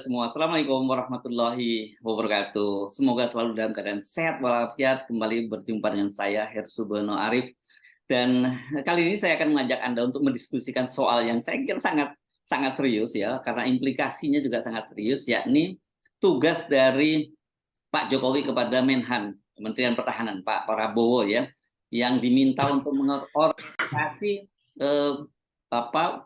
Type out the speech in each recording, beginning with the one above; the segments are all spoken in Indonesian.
semua. Assalamualaikum warahmatullahi wabarakatuh. Semoga selalu dalam keadaan sehat walafiat. Kembali berjumpa dengan saya, Hersubano Arif. Dan kali ini saya akan mengajak Anda untuk mendiskusikan soal yang saya kira sangat sangat serius ya, karena implikasinya juga sangat serius, yakni tugas dari Pak Jokowi kepada Menhan, Kementerian Pertahanan, Pak Prabowo ya, yang diminta untuk mengorganisasi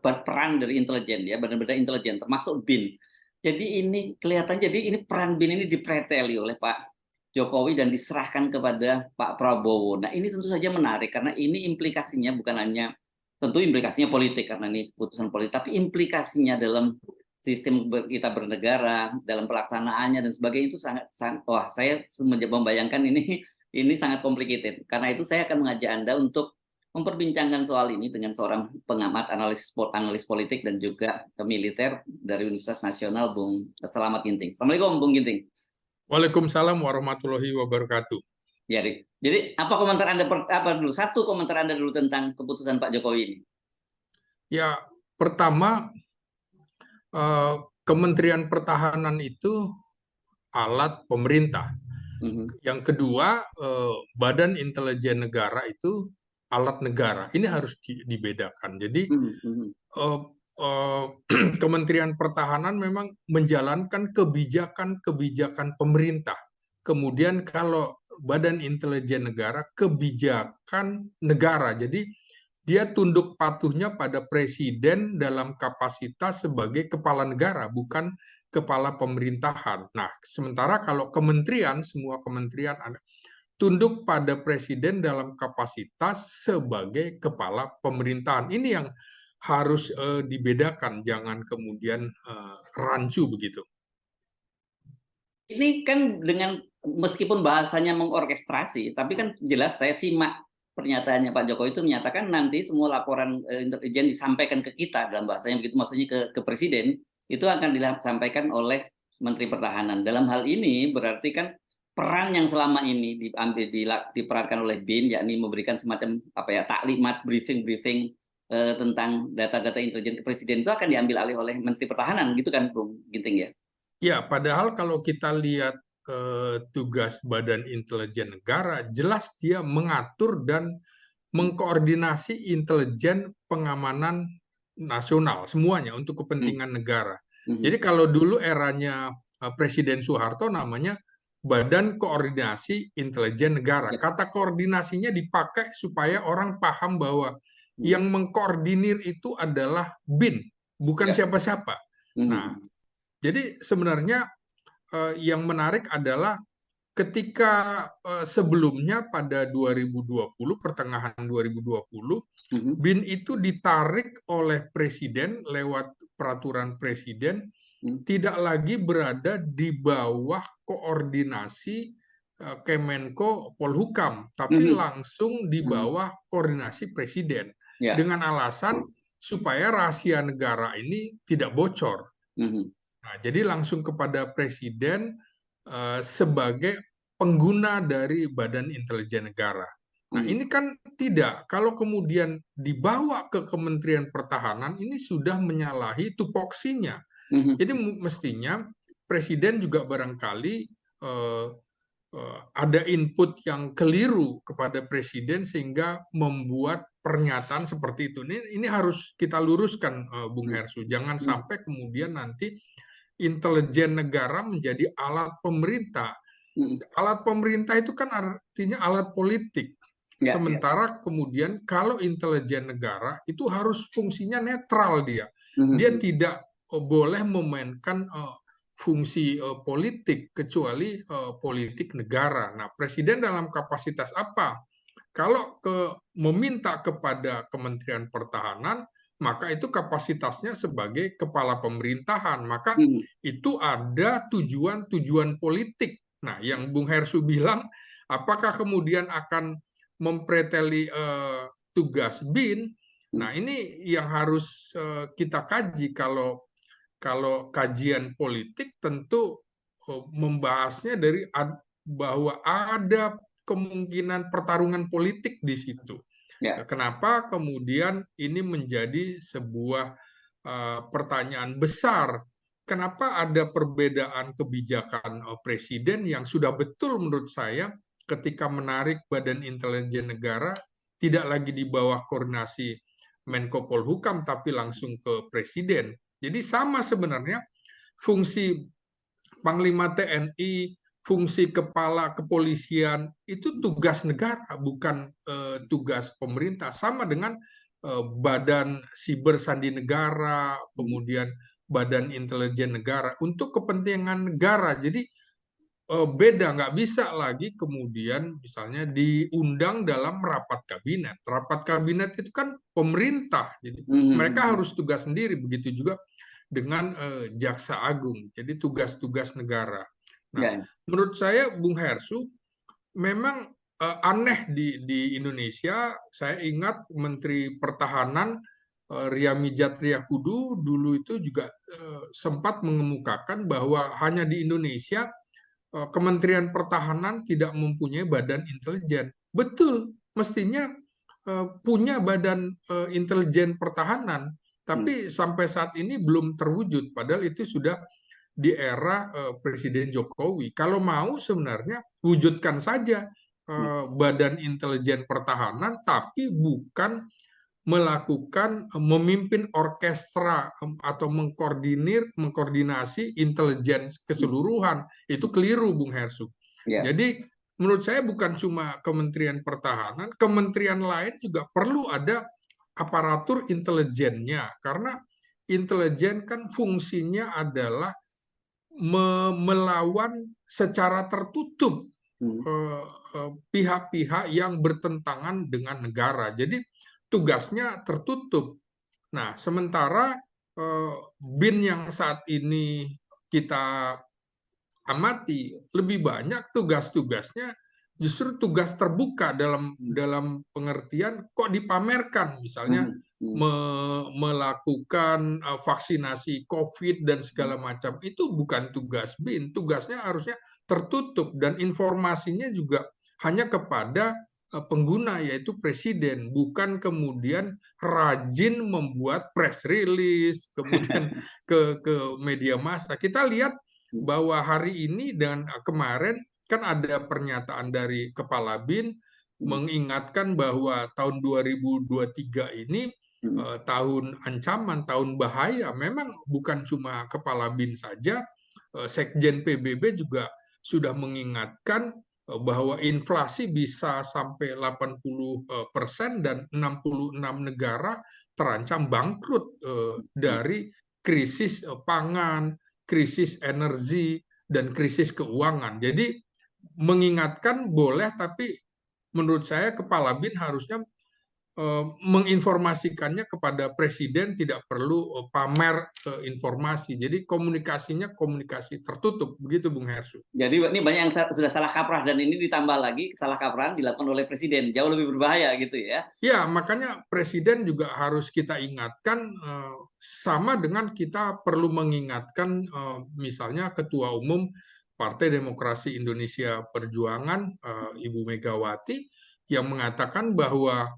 berperan dari intelijen ya, benar-benar intelijen termasuk BIN. Jadi ini kelihatan, jadi ini peran BIN ini dipreteli oleh Pak Jokowi dan diserahkan kepada Pak Prabowo. Nah ini tentu saja menarik karena ini implikasinya bukan hanya tentu implikasinya politik karena ini putusan politik, tapi implikasinya dalam sistem kita bernegara, dalam pelaksanaannya dan sebagainya itu sangat wah saya membayangkan ini sangat complicated. Karena itu saya akan mengajak Anda untuk memperbincangkan soal ini dengan seorang pengamat analis politik dan juga militer dari Universitas Nasional, Bung Selamat Ginting. Assalamualaikum, Bung Ginting. Waalaikumsalam warahmatullahi wabarakatuh. Ya, Rik. Jadi apa komentar Anda satu komentar Anda dulu tentang keputusan Pak Jokowi ini? Ya, pertama Kementerian Pertahanan itu alat pemerintah. Yang kedua, Badan Intelijen Negara itu alat negara. Ini harus dibedakan. Jadi Kementerian Pertahanan memang menjalankan kebijakan-kebijakan pemerintah. Kemudian kalau Badan Intelijen Negara, kebijakan negara. Jadi dia tunduk patuhnya pada presiden dalam kapasitas sebagai kepala negara, bukan kepala pemerintahan. Nah, sementara kalau kementerian, semua kementerian ada tunduk pada presiden dalam kapasitas sebagai kepala pemerintahan. Ini yang harus dibedakan, jangan kemudian rancu begitu. Ini kan dengan meskipun bahasanya mengorkestrasi, tapi kan jelas saya simak pernyataannya Pak Jokowi itu menyatakan nanti semua laporan intelijen disampaikan ke kita, dalam bahasanya begitu, maksudnya ke presiden, itu akan disampaikan oleh Menteri Pertahanan. Dalam hal ini berarti kan peran yang selama ini diperankan oleh BIN, yakni memberikan semacam taklimat, briefing tentang data-data intelijen ke presiden, itu akan diambil alih oleh Menteri Pertahanan, gitu kan, Bung Ginting ya? Ya, padahal kalau kita lihat tugas Badan Intelijen Negara, jelas dia mengatur dan mengkoordinasi intelijen pengamanan nasional, semuanya untuk kepentingan negara. Jadi kalau dulu eranya Presiden Soeharto namanya Badan Koordinasi Intelijen Negara. Kata koordinasinya dipakai supaya orang paham bahwa yang mengkoordinir itu adalah BIN, bukan siapa-siapa. Nah, jadi sebenarnya yang menarik adalah ketika sebelumnya pada 2020, pertengahan 2020, BIN itu ditarik oleh presiden lewat peraturan presiden, tidak lagi berada di bawah koordinasi Kemenko Polhukam, tapi langsung di bawah koordinasi presiden, dengan alasan supaya rahasia negara ini tidak bocor. Nah, jadi langsung kepada presiden sebagai pengguna dari Badan Intelijen Negara. Nah, ini kan tidak. Kalau kemudian dibawa ke Kementerian Pertahanan, ini sudah menyalahi tupoksinya. Jadi mestinya presiden juga barangkali ada input yang keliru kepada presiden sehingga membuat pernyataan seperti itu. Ini harus kita luruskan, Bung Hersu. Jangan sampai kemudian nanti intelijen negara menjadi alat pemerintah. Alat pemerintah itu kan artinya alat politik. Sementara kemudian kalau intelijen negara itu harus fungsinya netral dia. Dia tidak boleh memainkan fungsi politik kecuali politik negara. Nah, presiden dalam kapasitas apa? Kalau meminta kepada Kementerian Pertahanan, maka itu kapasitasnya sebagai kepala pemerintahan, maka itu ada tujuan-tujuan politik. Nah, yang Bung Hersu bilang, apakah kemudian akan mempreteli tugas BIN? Nah, ini yang harus kita kaji. Kalau kajian politik tentu membahasnya dari bahwa ada kemungkinan pertarungan politik di situ. Kenapa kemudian ini menjadi sebuah pertanyaan besar kenapa ada perbedaan kebijakan presiden yang sudah betul menurut saya ketika menarik Badan Intelijen Negara tidak lagi di bawah koordinasi Menko Polhukam tapi langsung ke presiden. Jadi sama sebenarnya fungsi Panglima TNI, fungsi kepala kepolisian itu tugas negara, bukan tugas pemerintah. Sama dengan Badan Siber Sandi Negara, kemudian Badan Intelijen Negara untuk kepentingan negara. Jadi beda, nggak bisa lagi kemudian misalnya diundang dalam rapat kabinet. Rapat kabinet itu kan pemerintah, jadi mereka harus tugas sendiri. Begitu juga dengan Jaksa Agung, jadi tugas-tugas negara. Nah, Ya. menurut saya, Bung Hersu, memang aneh di Indonesia. Saya ingat Menteri Pertahanan Ria Mijat Triakudu dulu itu juga sempat mengemukakan bahwa hanya di Indonesia Kementerian Pertahanan tidak mempunyai badan intelijen. Betul, mestinya punya badan intelijen pertahanan, tapi sampai saat ini belum terwujud. Padahal itu sudah di era Presiden Jokowi. Kalau mau sebenarnya wujudkan saja badan intelijen pertahanan, tapi bukan melakukan memimpin orkestra atau mengkoordinasi intelijen keseluruhan. Itu keliru, Bung Hersu. Ya. Jadi menurut saya bukan cuma Kementerian Pertahanan, kementerian lain juga perlu ada aparatur intelijennya, karena intelijen kan fungsinya adalah melawan secara tertutup pihak-pihak yang bertentangan dengan negara. Jadi tugasnya tertutup. Nah, sementara BIN yang saat ini kita amati lebih banyak tugas-tugasnya justru tugas terbuka dalam pengertian kok dipamerkan, misalnya melakukan vaksinasi COVID dan segala macam. Itu bukan tugas BIN, tugasnya harusnya tertutup dan informasinya juga hanya kepada pengguna, yaitu presiden, bukan kemudian rajin membuat press release kemudian ke media massa. Kita lihat bahwa hari ini dan kemarin kan ada pernyataan dari Kepala BIN mengingatkan bahwa tahun 2023 ini tahun ancaman, tahun bahaya. Memang bukan cuma Kepala BIN saja, Sekjen PBB juga sudah mengingatkan bahwa inflasi bisa sampai 80% dan 66 negara terancam bangkrut dari krisis pangan, krisis energi, dan krisis keuangan. Jadi mengingatkan boleh, tapi menurut saya Kepala BIN harusnya menginformasikannya kepada presiden, tidak perlu pamer informasi. Jadi komunikasinya komunikasi tertutup, begitu Bung Hersu. Jadi ini banyak yang sudah salah kaprah, dan ini ditambah lagi salah kaprahan dilakukan oleh presiden, jauh lebih berbahaya gitu ya. Ya, makanya presiden juga harus kita ingatkan, sama dengan kita perlu mengingatkan misalnya Ketua Umum Partai Demokrasi Indonesia Perjuangan, Ibu Megawati, yang mengatakan bahwa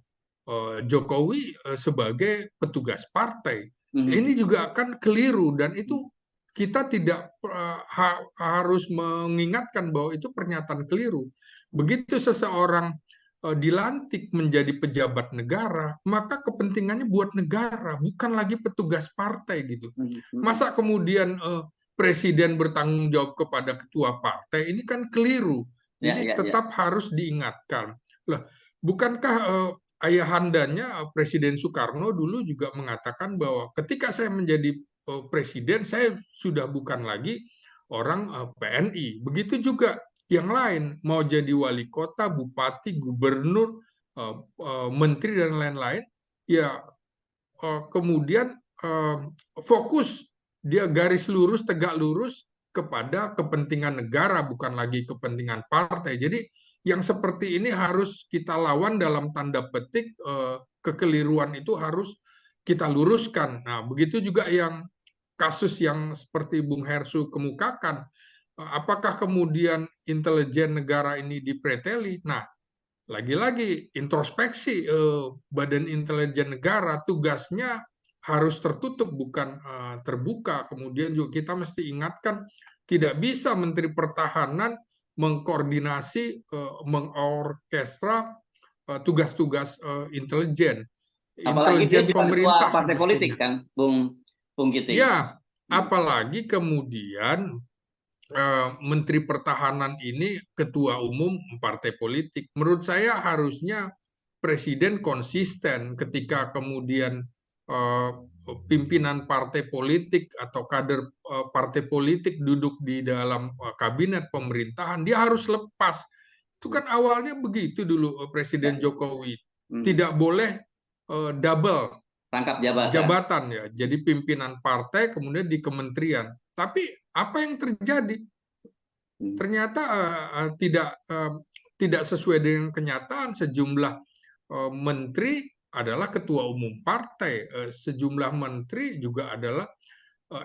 Jokowi sebagai petugas partai. Ini juga akan keliru, dan itu kita tidak harus mengingatkan bahwa itu pernyataan keliru. Begitu seseorang dilantik menjadi pejabat negara, maka kepentingannya buat negara, bukan lagi petugas partai gitu. Masa kemudian presiden bertanggung jawab kepada ketua partai, ini kan keliru. Jadi tetap harus diingatkan. Lah, bukankah ayahandanya Presiden Soekarno dulu juga mengatakan bahwa ketika saya menjadi presiden, saya sudah bukan lagi orang PNI. Begitu juga yang lain, mau jadi wali kota, bupati, gubernur, menteri, dan lain-lain, ya kemudian fokus, dia garis lurus, tegak lurus kepada kepentingan negara, bukan lagi kepentingan partai. Jadi yang seperti ini harus kita lawan, dalam tanda petik kekeliruan itu harus kita luruskan. Nah, begitu juga yang kasus yang seperti Bung Hersu kemukakan, apakah kemudian intelijen negara ini dipreteli? Nah, lagi-lagi introspeksi Badan Intelijen Negara, tugasnya harus tertutup bukan terbuka. Kemudian juga kita mesti ingatkan tidak bisa Menteri Pertahanan mengkoordinasi, mengorkestra tugas-tugas intelijen, Apalagi dia intelijen juga ketua pemerintah partai politik mestinya. kan, Bung Giti. Ya, Hmm. apalagi kemudian Menteri Pertahanan ini ketua umum partai politik. Menurut saya harusnya Presiden konsisten ketika kemudian eh, pimpinan partai politik atau kader partai politik duduk di dalam kabinet pemerintahan, dia harus lepas. Itu kan awalnya begitu dulu Presiden Ya. Jokowi. Hmm. Tidak boleh double Rangkap jabatan. jabatan ya, jadi pimpinan partai kemudian di kementerian. Tapi apa yang terjadi? Hmm. Ternyata tidak sesuai dengan kenyataan. Sejumlah menteri adalah ketua umum partai, sejumlah menteri juga adalah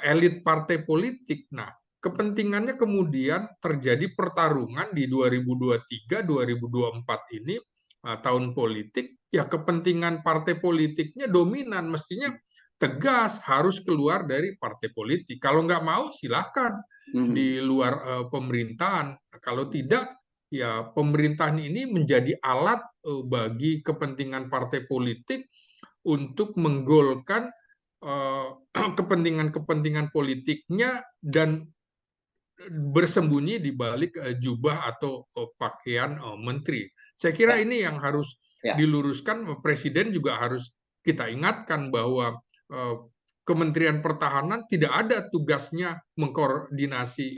elit partai politik. Nah, kepentingannya kemudian terjadi pertarungan di 2023-2024 ini, tahun politik, ya kepentingan partai politiknya dominan, mestinya tegas harus keluar dari partai politik. Kalau nggak mau silahkan Hmm. di luar pemerintahan. Kalau tidak, ya pemerintahan ini menjadi alat bagi kepentingan partai politik untuk menggolkan kepentingan-kepentingan politiknya dan bersembunyi di balik jubah atau pakaian menteri. Saya kira Ya, ini yang harus ya. diluruskan. Presiden juga harus kita ingatkan bahwa Kementerian Pertahanan tidak ada tugasnya mengkoordinasi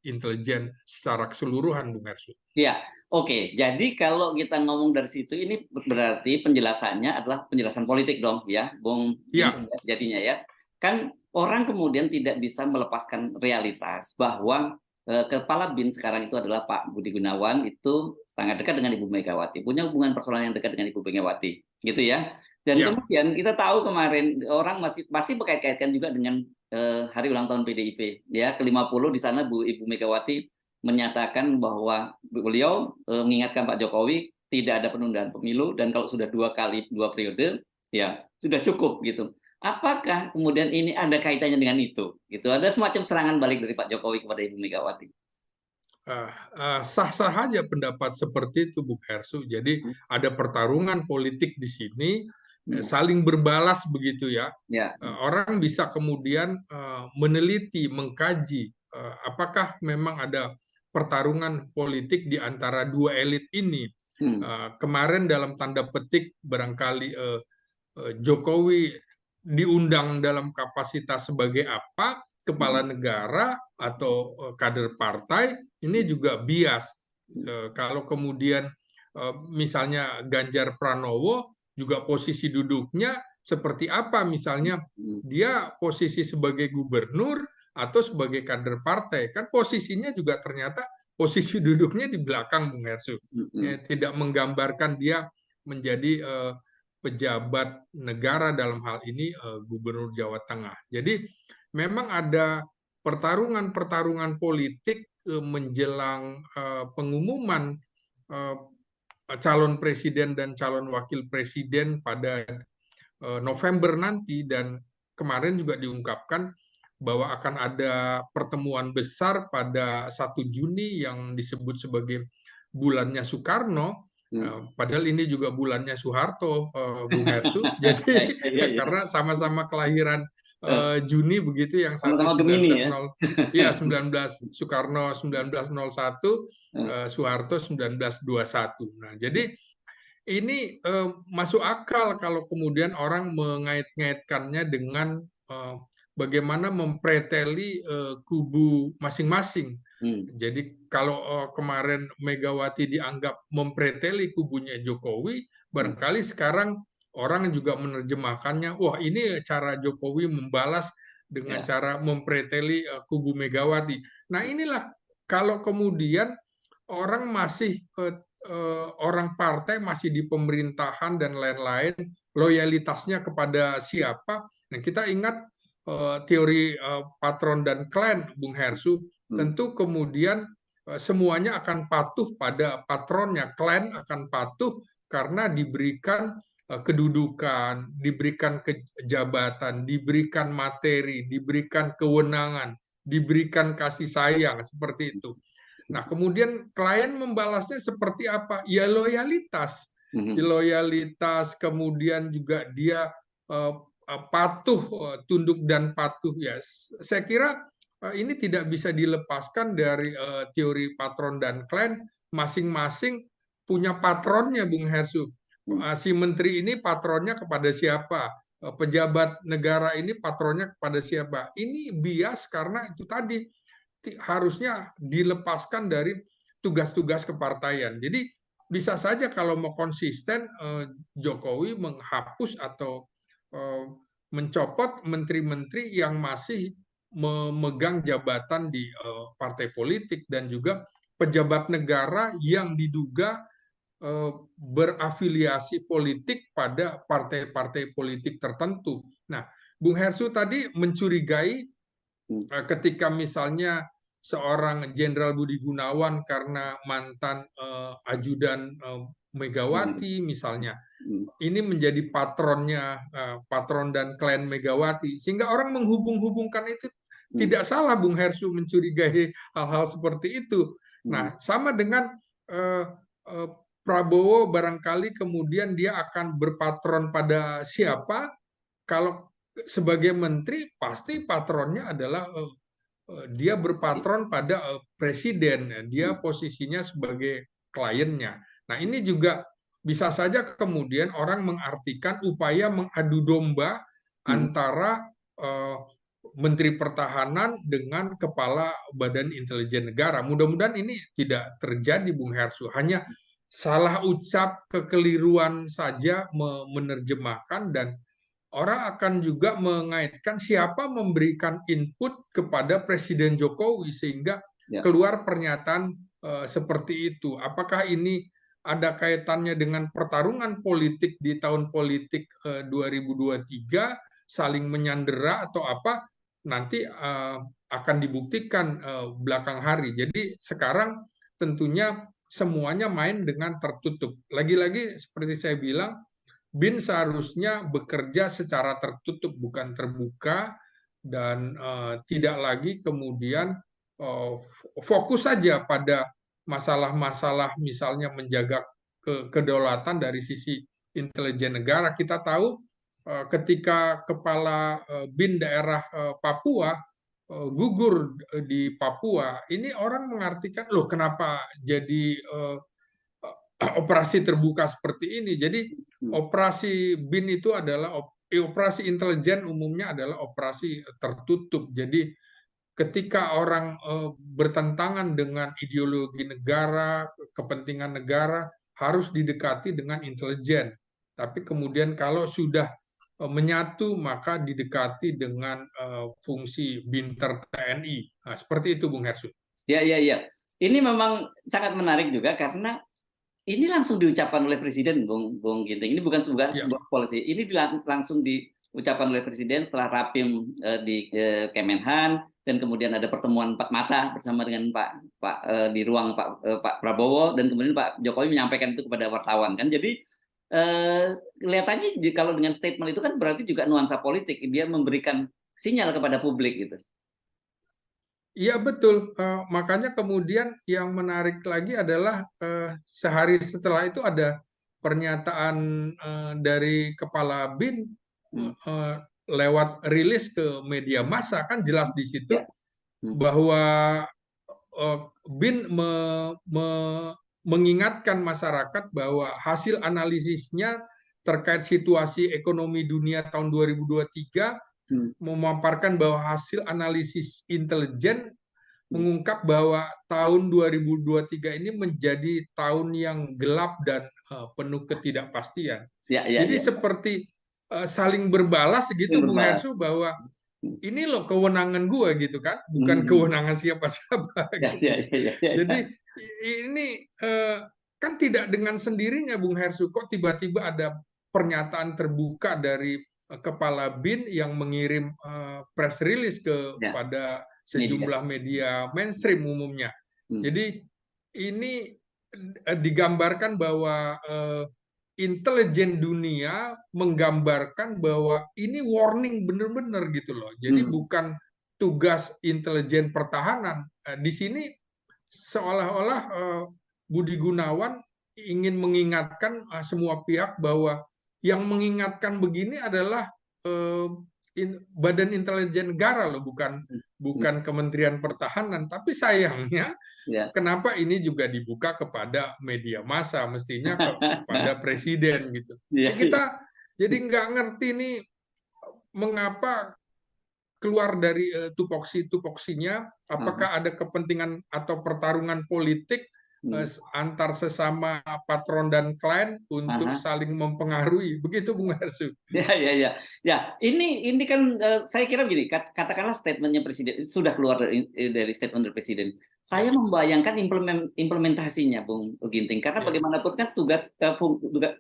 intelijen secara keseluruhan, Bung Hersu. Ya, oke. Jadi kalau kita ngomong dari situ, ini berarti penjelasannya adalah penjelasan politik dong, ya, Bung Ginting, Ya, ya, jadinya ya. Kan orang kemudian tidak bisa melepaskan realitas bahwa Kepala BIN sekarang itu adalah Pak Budi Gunawan, itu sangat dekat dengan Ibu Megawati, punya hubungan personal yang dekat dengan Ibu Megawati, gitu ya. Dan ya, kemudian kita tahu kemarin orang masih berkait-kaitkan juga dengan hari ulang tahun PDIP, ya, ke-50 di sana Ibu Megawati menyatakan bahwa beliau mengingatkan Pak Jokowi tidak ada penundaan pemilu dan kalau sudah dua periode ya sudah cukup gitu. Apakah kemudian ini ada kaitannya dengan itu? Gitu. Ada semacam serangan balik dari Pak Jokowi kepada Ibu Megawati. sah-sah saja pendapat seperti itu, Bung Hersu. Jadi Hmm. ada pertarungan politik di sini, Hmm. saling berbalas begitu ya. Ya. Orang bisa kemudian meneliti, mengkaji apakah memang ada pertarungan politik di antara dua elit ini. Hmm. Kemarin dalam tanda petik barangkali Jokowi diundang dalam kapasitas sebagai apa, kepala Hmm. negara atau kader partai, ini juga bias. Kalau kemudian misalnya Ganjar Pranowo juga posisi duduknya seperti apa, misalnya Hmm. dia posisi sebagai gubernur atau sebagai kader partai, kan posisinya juga ternyata posisi duduknya di belakang, Bung Hersu. Hmm. Tidak menggambarkan dia menjadi pejabat negara, dalam hal ini Gubernur Jawa Tengah. Jadi memang ada pertarungan-pertarungan politik menjelang pengumuman calon presiden dan calon wakil presiden pada November nanti, dan kemarin juga diungkapkan bahwa akan ada pertemuan besar pada 1 Juni yang disebut sebagai bulannya Soekarno. Hmm. Padahal ini juga bulannya Soeharto, Bung Hersu. Jadi Ya, ya, karena sama-sama kelahiran ya. Juni begitu, yang satu Sama-sama Gemini ya. 1900, ya 19 Soekarno 1901, Eh, Soeharto 1921. Nah, jadi ini masuk akal kalau kemudian orang mengait-ngaitkannya dengan bagaimana mempreteli kubu masing-masing. hmm. Jadi kalau kemarin Megawati dianggap mempreteli kubunya Jokowi, Hmm. barangkali sekarang orang juga menerjemahkannya, wah ini cara Jokowi membalas dengan Ya. cara mempreteli kubu Megawati. Nah inilah kalau kemudian orang masih orang partai masih di pemerintahan dan lain-lain, loyalitasnya kepada siapa. Nah, kita ingat teori patron dan klan, Bung Hersu, Hmm. tentu kemudian semuanya akan patuh pada patronnya, klan akan patuh karena diberikan kedudukan, diberikan jabatan, diberikan materi, diberikan kewenangan, diberikan kasih sayang seperti itu. Nah, kemudian klien membalasnya seperti apa? Ya loyalitas. Mhm. Loyalitas, kemudian juga dia eh, patuh, tunduk dan patuh ya. Saya kira ini tidak bisa dilepaskan dari teori patron dan klien. Masing-masing punya patronnya, Bung Hersu. Si menteri ini patronnya kepada siapa? Pejabat negara ini patronnya kepada siapa? Ini bias karena itu tadi harusnya dilepaskan dari tugas-tugas kepartaian. Jadi bisa saja kalau mau konsisten Jokowi menghapus atau mencopot menteri-menteri yang masih memegang jabatan di partai politik dan juga pejabat negara yang diduga berafiliasi politik pada partai-partai politik tertentu. Nah, Bung Hersu tadi mencurigai ketika misalnya seorang Jenderal Budi Gunawan karena mantan ajudan Megawati misalnya, ini menjadi patronnya, patron dan klien Megawati, sehingga orang menghubung-hubungkan itu. Tidak salah Bung Hersu mencurigai hal-hal seperti itu. Nah, sama dengan eh, eh, Prabowo barangkali kemudian dia akan berpatron pada siapa. Kalau sebagai menteri pasti patronnya adalah dia berpatron pada presiden, dia posisinya sebagai kliennya. Nah, ini juga bisa saja kemudian orang mengartikan upaya mengadu domba antara Menteri Pertahanan dengan Kepala Badan Intelijen Negara. Mudah-mudahan ini tidak terjadi, Bung Hersu. Hanya salah ucap, kekeliruan saja menerjemahkan, dan orang akan juga mengaitkan siapa memberikan input kepada Presiden Jokowi sehingga Ya. keluar pernyataan seperti itu. Apakah ini ada kaitannya dengan pertarungan politik di tahun politik 2023, saling menyandera atau apa? Nanti akan dibuktikan belakang hari. Jadi sekarang tentunya semuanya main dengan tertutup. Lagi-lagi seperti saya bilang, BIN seharusnya bekerja secara tertutup, bukan terbuka, dan tidak lagi kemudian fokus saja pada masalah-masalah misalnya menjaga kedaulatan dari sisi intelijen negara. Kita tahu ketika kepala BIN daerah Papua gugur di Papua, ini orang mengartikan, loh kenapa jadi operasi terbuka seperti ini. Jadi operasi BIN itu adalah operasi intelijen umumnya adalah operasi tertutup. Jadi ketika orang bertentangan dengan ideologi negara, kepentingan negara, harus didekati dengan intelijen. Tapi kemudian kalau sudah menyatu, maka didekati dengan fungsi binter TNI. Nah, seperti itu, Bung Hersu. Ya, ya, ya. Ini memang sangat menarik juga karena ini langsung diucapkan oleh Presiden, Bung Ginting. Ini bukan Ya. sebuah polisi. Ini langsung diucapkan oleh Presiden setelah rapim di Kemenhan, dan kemudian ada pertemuan empat mata bersama dengan Pak di ruang Pak Prabowo, dan kemudian Pak Jokowi menyampaikan itu kepada wartawan kan. Jadi kelihatannya kalau dengan statement itu kan berarti juga nuansa politik. Dia memberikan sinyal kepada publik gitu. Iya betul, makanya kemudian yang menarik lagi adalah sehari setelah itu ada pernyataan dari Kepala BIN lewat rilis ke media massa, kan jelas di situ Ya. bahwa BIN mengingatkan masyarakat bahwa hasil analisisnya terkait situasi ekonomi dunia tahun 2023 memaparkan bahwa hasil analisis intelijen mengungkap bahwa tahun 2023 ini menjadi tahun yang gelap dan penuh ketidakpastian. Ya, ya, Jadi ya. seperti saling berbalas gitu, Bung Hersu, bahwa ini loh kewenangan gue gitu kan, bukan kewenangan siapa-siapa Ya, gitu. ya, ya, ya, ya. Jadi ini kan tidak dengan sendirinya, Bung Hersu, kok tiba-tiba ada pernyataan terbuka dari Kepala BIN yang mengirim press release kepada sejumlah media mainstream umumnya. Jadi ini digambarkan bahwa intelijen dunia menggambarkan bahwa ini warning benar-benar gitu loh. Jadi Hmm. bukan tugas intelijen pertahanan. Di sini seolah-olah Budi Gunawan ingin mengingatkan semua pihak bahwa yang mengingatkan begini adalah eh, Badan Intelijen Negara loh, bukan Hmm. bukan Kementerian Pertahanan. Tapi sayangnya Ya. kenapa ini juga dibuka kepada media massa, mestinya kepada presiden gitu. Iya, Ya iya. kita jadi nggak ngerti nih mengapa keluar dari tupoksi-tupoksinya, Aha, apakah ada kepentingan atau pertarungan politik hmm. antar sesama patron dan klien untuk Aha. saling mempengaruhi. Begitu Bung Hersu. Ya, ya, ya, ya. Ini kan saya kira begini, katakanlah statementnya presiden sudah keluar dari statement dari presiden. Saya Ya, membayangkan implementasinya, Bung Ginting, karena ya, bagaimanapun kan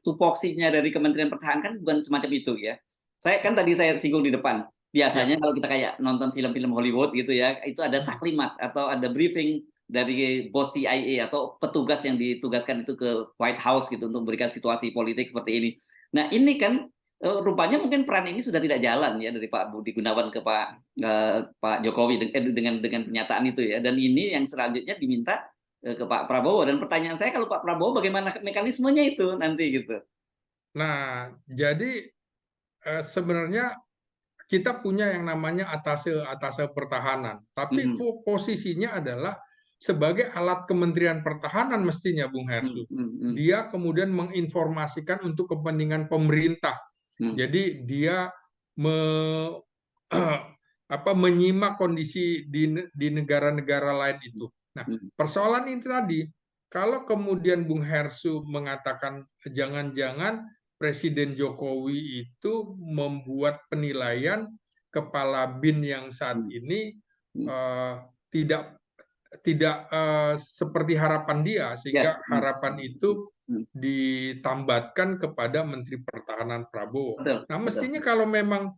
tupoksinya dari Kementerian Pertahanan kan bukan semacam itu ya. Saya kan tadi saya singgung di depan. ya. Biasanya kalau kita kayak nonton film-film Hollywood gitu ya, itu ada Hmm, taklimat atau ada briefing dari bos CIA atau petugas yang ditugaskan itu ke White House gitu untuk memberikan situasi politik seperti ini. Nah, ini kan rupanya mungkin peran ini sudah tidak jalan ya dari Pak Budi Gunawan ke Pak Jokowi dengan pernyataan itu ya. Dan ini yang selanjutnya diminta ke Pak Prabowo. Dan pertanyaan saya kalau Pak Prabowo bagaimana mekanismenya itu nanti gitu. Nah, jadi sebenarnya kita punya yang namanya atase pertahanan, tapi Hmm, posisinya adalah sebagai alat Kementerian Pertahanan mestinya Bung hmm, Hersu. hmm, hmm, Dia kemudian menginformasikan untuk kepentingan pemerintah. hmm, Jadi dia me, menyimak kondisi di negara-negara lain itu. Nah, hmm, persoalan ini tadi, kalau kemudian Bung Hersu mengatakan jangan-jangan Presiden Jokowi itu membuat penilaian kepala BIN yang saat hmm, ini hmm. eh, tidak tidak seperti harapan dia, sehingga Yes. Hmm, harapan itu hmm. ditambatkan kepada Menteri Pertahanan Prabowo. Betul, Nah, betul. mestinya kalau memang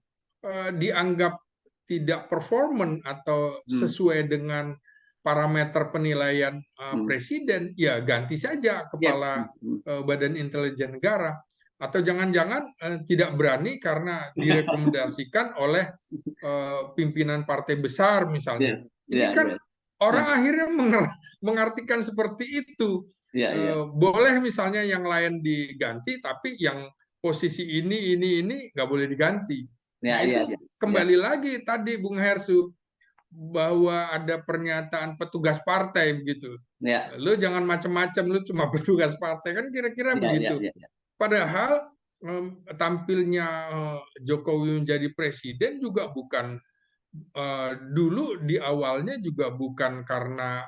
dianggap tidak performan atau Hmm, sesuai dengan parameter penilaian hmm. presiden, ya ganti saja Yes. kepala Hmm, hmm. Badan Intelijen Negara. Atau jangan-jangan tidak berani karena direkomendasikan oleh pimpinan partai besar misalnya. Yes. Ini Ya, kan ya. orang akhirnya mengartikan seperti itu. Ya, ya. Boleh misalnya yang lain diganti, tapi yang posisi ini nggak boleh diganti. Nah, Ya, ya, itu ya. Ya, kembali lagi tadi Bung Hersu, bahwa ada pernyataan petugas partai begitu. ya. Lu jangan macam-macam, lu cuma petugas partai, kan kira-kira Ya, ya, begitu. ya, ya. Padahal tampilnya Jokowi menjadi presiden juga bukan dulu di awalnya juga bukan karena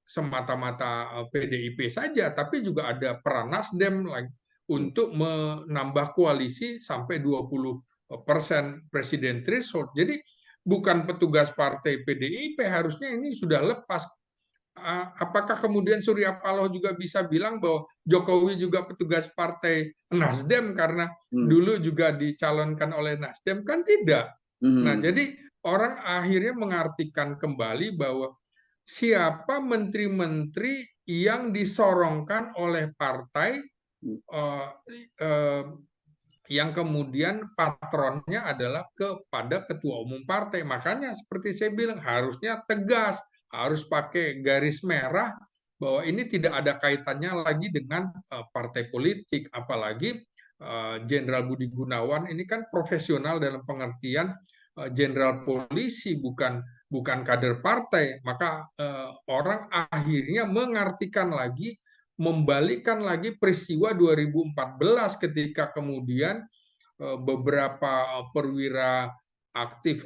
semata-mata PDIP saja, tapi juga ada peran Nasdem Hmm, untuk menambah koalisi sampai 20% presiden threshold. Jadi bukan petugas partai PDIP, harusnya ini sudah lepas. Apakah kemudian Surya Paloh juga bisa bilang bahwa Jokowi juga petugas partai Nasdem karena hmm, dulu juga dicalonkan oleh Nasdem? Kan tidak. Nah, hmm, jadi orang akhirnya mengartikan kembali bahwa siapa menteri-menteri yang disorongkan oleh partai hmm. eh, eh, yang kemudian patronnya adalah kepada ketua umum partai. Makanya seperti saya bilang harusnya tegas, harus pakai garis merah bahwa ini tidak ada kaitannya lagi dengan partai politik, apalagi Jenderal Budi Gunawan ini kan profesional dalam pengertian jenderal polisi, bukan kader partai. Maka orang akhirnya mengartikan lagi, membalikkan lagi peristiwa 2014 ketika kemudian beberapa perwira aktif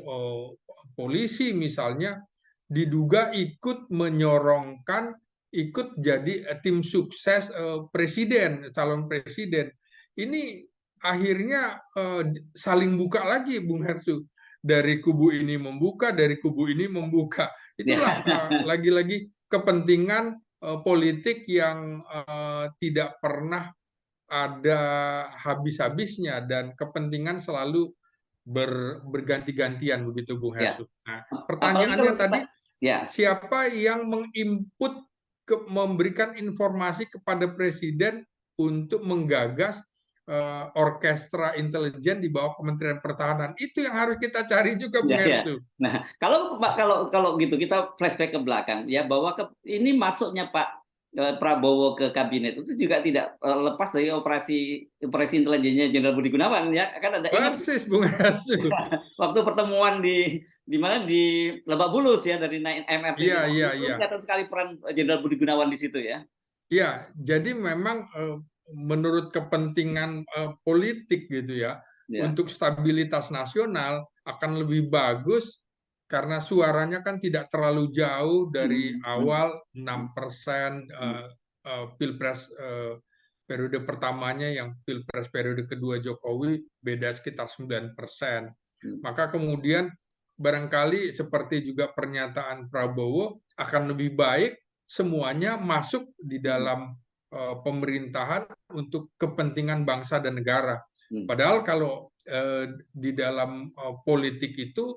polisi misalnya diduga ikut menyorongkan, ikut jadi tim sukses presiden, calon presiden. Ini akhirnya saling buka lagi, Bung Hersu. Dari kubu ini membuka, dari kubu ini membuka. Itulah Ya. lagi-lagi kepentingan politik yang tidak pernah ada habis-habisnya dan kepentingan selalu berganti-gantian begitu Bung Ya. Hersu. Nah, Apalagi kalau pertanyaannya kita, tadi ya, siapa yang menginput memberikan informasi kepada presiden untuk menggagas orkestra intelijen di bawah Kementerian Pertahanan. Itu yang harus kita cari juga, Ya, Bung ya. Hersu. Nah, kalau Pak, kalau gitu kita flashback ke belakang ya, bahwa ini masuknya Pak Prabowo ke kabinet itu juga tidak lepas dari operasi intelijennya Jenderal Budi Gunawan ya. Kan ada, ingat Persis, Bung Hersu. waktu pertemuan di mana, di Lebak Bulus ya, dari naik MRT Iya, Lebak iya, Bulus, itu iya. kelihatan sekali peran Jenderal Budi Gunawan di situ ya. Ya, jadi memang menurut kepentingan politik gitu ya, Ya. untuk stabilitas nasional akan lebih bagus karena suaranya kan tidak terlalu jauh dari awal 6% Pilpres periode pertamanya, yang Pilpres periode kedua Jokowi beda sekitar 9%. Maka kemudian barangkali seperti juga pernyataan Prabowo, akan lebih baik semuanya masuk di dalam pemerintahan untuk kepentingan bangsa dan negara. Padahal kalau di dalam politik itu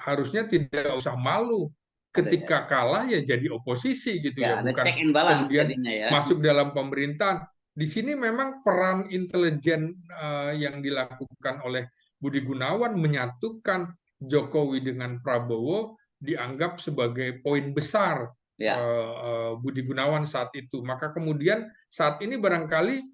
harusnya tidak usah malu. Ada ya. Ketika kalah ya jadi oposisi gitu Ya, ya, ada bukan check and balance kemudian jadinya ya. masuk dalam pemerintahan. Di sini memang peran intelijen yang dilakukan oleh Budi Gunawan menyatukan Jokowi dengan Prabowo dianggap sebagai poin besar Ya. Budi Gunawan saat itu. Maka kemudian saat ini barangkali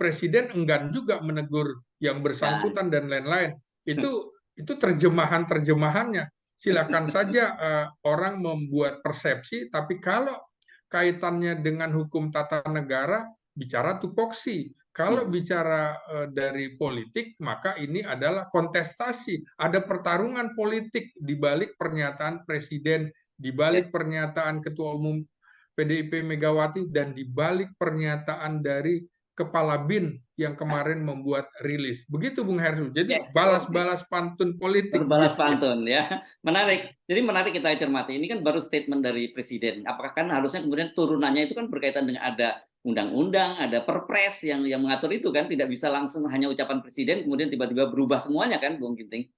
Presiden enggan juga menegur yang Ya. bersangkutan dan lain-lain. Itu terjemahannya. Silakan saja orang membuat persepsi, tapi kalau kaitannya dengan hukum tata negara, bicara tupoksi. Kalau bicara dari politik, maka ini adalah kontestasi. Ada pertarungan politik di balik pernyataan Presiden, di balik pernyataan Ketua Umum PDIP Megawati, dan di balik pernyataan dari Kepala BIN yang kemarin membuat rilis. Begitu, Bung Hersu. Jadi Yes, oke. balas-balas pantun politik Berbalas begitu ya. pantun ya. Menarik. Jadi menarik kita cermati. Ini kan baru statement dari Presiden. Apakah kan harusnya kemudian turunannya itu kan berkaitan dengan ada undang-undang, ada perpres yang mengatur itu kan, tidak bisa langsung hanya ucapan Presiden kemudian tiba-tiba berubah semuanya kan, Bung Ginting?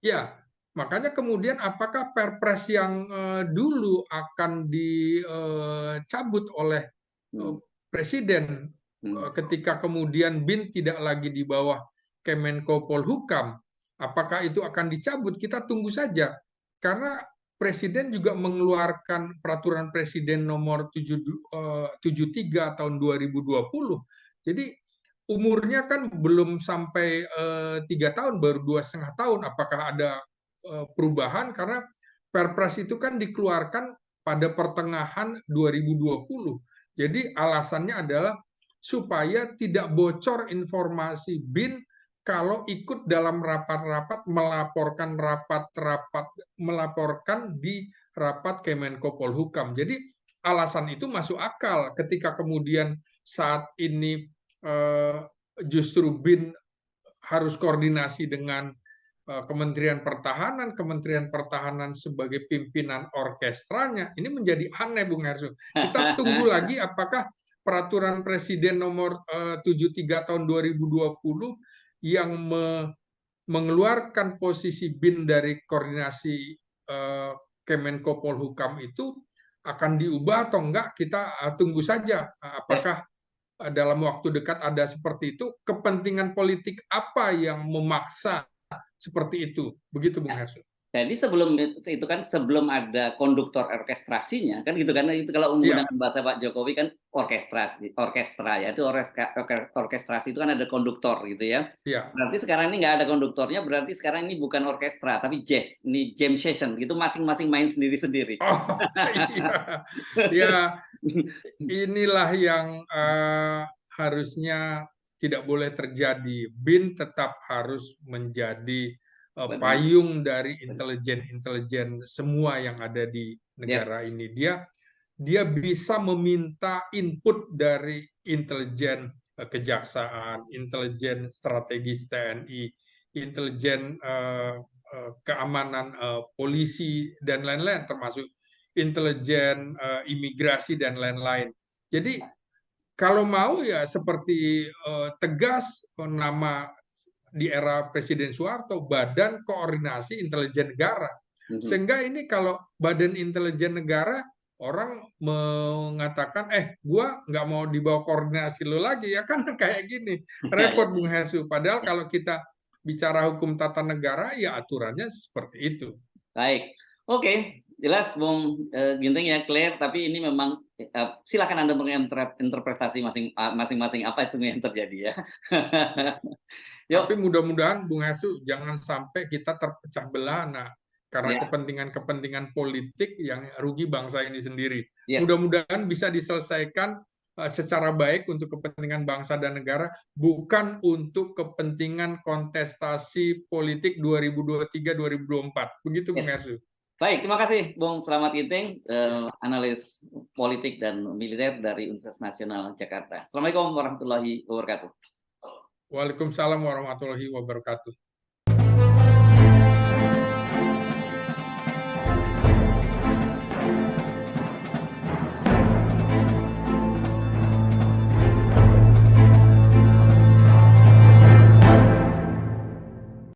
Ya, makanya kemudian apakah Perpres yang dulu akan dicabut oleh Hmm. Presiden Hmm. ketika kemudian BIN tidak lagi di bawah Kemenko Polhukam, apakah itu akan dicabut? Kita tunggu saja. Karena Presiden juga mengeluarkan peraturan Presiden nomor 73 tahun 2020. Jadi umurnya kan belum sampai 3 tahun, baru 2,5 tahun. Apakah ada perubahan? Karena Perpres itu kan dikeluarkan pada pertengahan 2020. Jadi alasannya adalah supaya tidak bocor informasi BIN kalau ikut dalam rapat-rapat, melaporkan di rapat Kemenko Polhukam. Jadi alasan itu masuk akal ketika kemudian saat ini justru BIN harus koordinasi dengan Kementerian Pertahanan sebagai pimpinan orkestranya. Ini menjadi aneh, Bung Hersu. Kita tunggu lagi apakah peraturan Presiden nomor 73 tahun 2020 yang mengeluarkan posisi BIN dari koordinasi Kemenko Polhukam itu akan diubah atau enggak, kita tunggu saja. Apakah dalam waktu dekat ada seperti itu, kepentingan politik apa yang memaksa seperti itu. Begitu, Bung Hersu. Jadi sebelum itu kan, sebelum ada konduktor orkestrasinya kan gitu kan, itu kalau Iya, menggunakan bahasa Pak Jokowi kan orkestra ya, itu orkestrasi itu kan ada konduktor gitu ya. iya. Berarti sekarang ini nggak ada konduktornya, berarti sekarang ini bukan orkestra tapi jazz, ini jam session gitu, masing-masing main sendiri-sendiri. Oh, iya. Ya, inilah yang harusnya tidak boleh terjadi. BIN tetap harus menjadi payung dari intelijen-intelijen semua yang ada di Yes. negara ini. Dia bisa meminta input dari intelijen kejaksaan, intelijen strategis TNI, intelijen keamanan polisi dan lain-lain, termasuk intelijen imigrasi dan lain-lain. Jadi kalau mau ya seperti tegas nama di era Presiden Soeharto, Badan Koordinasi Intelijen Negara. Sehingga ini kalau Badan Intelijen Negara orang mengatakan, gua nggak mau dibawa koordinasi lo lagi ya kan kayak gini. Ya, ya. Repot Bung Hesu. Padahal kalau kita bicara hukum tata negara, ya aturannya seperti itu. Baik, oke, jelas Bung Ginting ya, clear. Tapi ini memang silakan Anda menginterpretasi masing-masing apa yang terjadi ya. Tapi Yuk, mudah-mudahan Bung Hesu jangan sampai kita terpecah belah, nah, karena ya, kepentingan-kepentingan politik yang rugi bangsa ini sendiri. yes. Mudah-mudahan bisa diselesaikan secara baik untuk kepentingan bangsa dan negara, bukan untuk kepentingan kontestasi politik 2023-2024. Begitu Bung Yes. Hesu. Baik, terima kasih Bung Slamet Ginting, analis politik dan militer dari Universitas Nasional Jakarta. Assalamualaikum warahmatullahi wabarakatuh. Waalaikumsalam warahmatullahi wabarakatuh.